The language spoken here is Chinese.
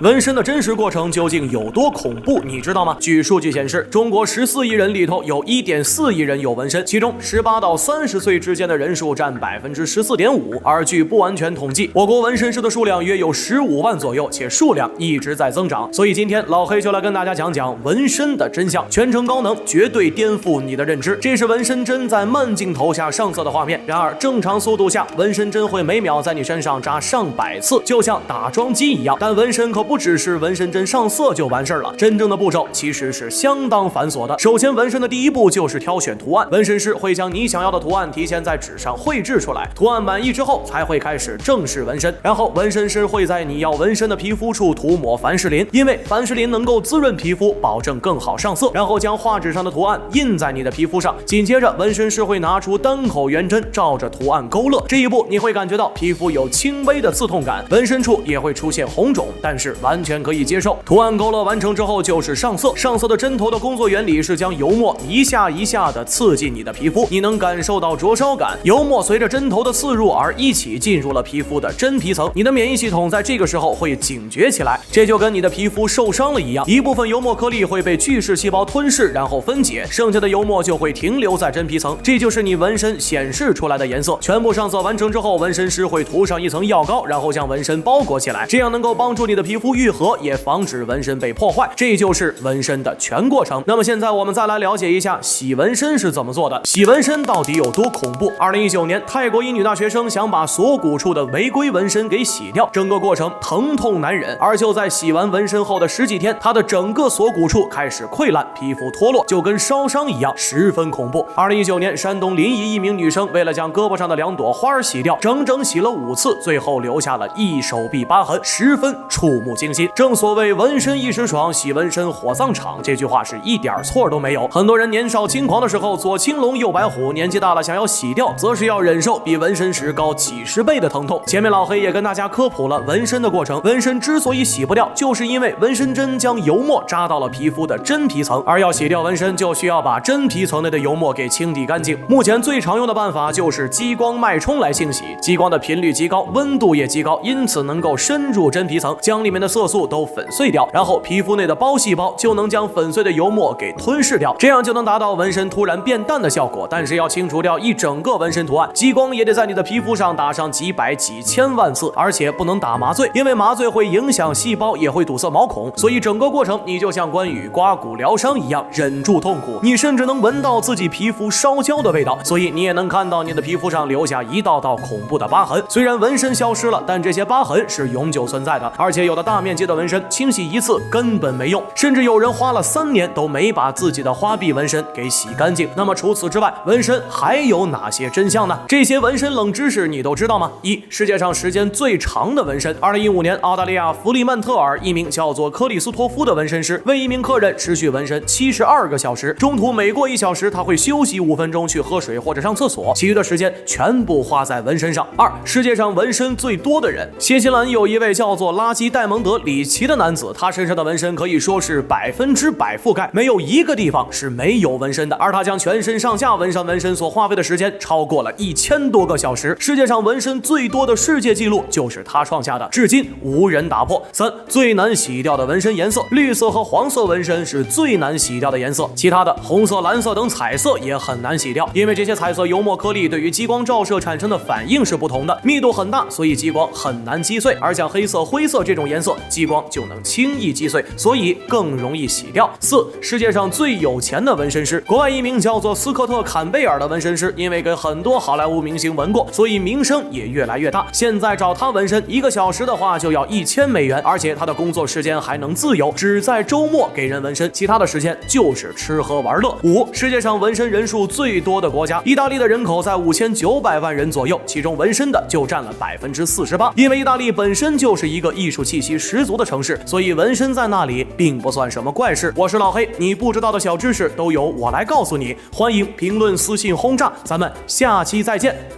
纹身的真实过程究竟有多恐怖，你知道吗？据数据显示，中国14亿人里头有1.4亿人有纹身，其中18到30岁之间的人数占14.5%。而据不完全统计，我国纹身师的数量约有15万左右，且数量一直在增长。所以今天老黑就来跟大家讲讲纹身的真相，全程高能，绝对颠覆你的认知。这是纹身针在慢镜头下上色的画面，然而正常速度下，纹身针会每秒在你身上扎上百次，就像打桩机一样。但纹身可不只是纹身针上色就完事儿了，真正的步骤其实是相当繁琐的。首先，纹身的第一步就是挑选图案，纹身师会将你想要的图案提前在纸上绘制出来，图案满意之后才会开始正式纹身。然后纹身师会在你要纹身的皮肤处涂抹凡士林，因为凡士林能够滋润皮肤，保证更好上色。然后将画纸上的图案印在你的皮肤上，紧接着纹身师会拿出单口圆针照着图案勾勒。这一步你会感觉到皮肤有轻微的刺痛感，纹身处也会出现红肿，但是完全可以接受。图案勾勒完成之后就是上色，上色的针头的工作原理是将油墨一下一下的刺进你的皮肤，你能感受到灼烧感，油墨随着针头的刺入而一起进入了皮肤的真皮层，你的免疫系统在这个时候会警觉起来，这就跟你的皮肤受伤了一样，一部分油墨颗粒会被巨噬细胞吞噬，然后分解，剩下的油墨就会停留在真皮层，这就是你纹身显示出来的颜色。全部上色完成之后，纹身师会涂上一层药膏，然后将纹身包裹起来，这样能够帮助你的皮肤愈合，也防止纹身被破坏，这就是纹身的全过程。那么现在我们再来了解一下洗纹身是怎么做的。洗纹身到底有多恐怖？2019年，泰国一女大学生想把锁骨处的违规纹身给洗掉，整个过程疼痛难忍。而就在洗完纹身后的10几天，她的整个锁骨处开始溃烂，皮肤脱落，就跟烧伤一样，十分恐怖。2019年，山东临沂一名女生为了将胳膊上的2朵花洗掉，整整洗了5次，最后留下了一手臂疤痕，十分触目惊心。正所谓纹身一时爽，洗纹身火葬场，这句话是一点错都没有。很多人年少轻狂的时候左青龙右白虎，年纪大了想要洗掉，则是要忍受比纹身时高几十倍的疼痛。前面老黑也跟大家科普了纹身的过程，纹身之所以洗不掉，就是因为纹身针将油墨扎到了皮肤的真皮层，而要洗掉纹身，就需要把真皮层内的油墨给清理干净。目前最常用的办法就是激光脉冲来清洗，激光的频率极高，温度也极高，因此能够深入真皮层，将里面的色素都粉碎掉，然后皮肤内的胞细胞就能将粉碎的油墨给吞噬掉，这样就能达到纹身突然变淡的效果。但是要清除掉一整个纹身图案，激光也得在你的皮肤上打上几百几千万次，而且不能打麻醉，因为麻醉会影响细胞，也会堵塞毛孔，所以整个过程你就像关羽刮骨疗伤一样，忍住痛苦，你甚至能闻到自己皮肤烧焦的味道，所以你也能看到你的皮肤上留下一道道恐怖的疤痕。虽然纹身消失了，但这些疤痕是永久存在的，而且有的大面积的纹身清洗一次根本没用，甚至有人花了3年都没把自己的花臂纹身给洗干净。那么除此之外，纹身还有哪些真相呢？这些纹身冷知识你都知道吗？1. 世界上时间最长的纹身。2015年，澳大利亚弗里曼特尔一名叫做克里斯托夫的纹身师为一名客人持续纹身72个小时，中途每过1小时他会休息5分钟去喝水或者上厕所，其余的时间全部花在纹身上。2. 世界上纹身最多的人。新西兰有一位叫做拉基戴蒙德里奇的男子，他身上的纹身可以说是100%覆盖，没有一个地方是没有纹身的，而他将全身上下纹上纹身所花费的时间超过了1000多个小时。世界上纹身最多的世界纪录就是他创下的，至今无人打破。3. 最难洗掉的纹身颜色。绿色和黄色纹身是最难洗掉的颜色，其他的红色、蓝色等彩色也很难洗掉，因为这些彩色油墨颗粒对于激光照射产生的反应是不同的，密度很大，所以激光很难击碎，而像黑色、灰色这种颜色，激光就能轻易击碎，所以更容易洗掉。4. 世界上最有钱的纹身师。国外一名叫做斯科特·坎贝尔的纹身师，因为给很多好莱坞明星纹过，所以名声也越来越大。现在找他纹身1个小时的话就要$1000，而且他的工作时间还能自由，只在周末给人纹身，其他的时间就是吃喝玩乐。5. 世界上纹身人数最多的国家。意大利的人口在5900万人左右，其中纹身的就占了48%。因为意大利本身就是一个艺术气息十足的城市，所以纹身在那里并不算什么怪事。我是老黑，你不知道的小知识都由我来告诉你，欢迎评论、私信轰炸，咱们下期再见。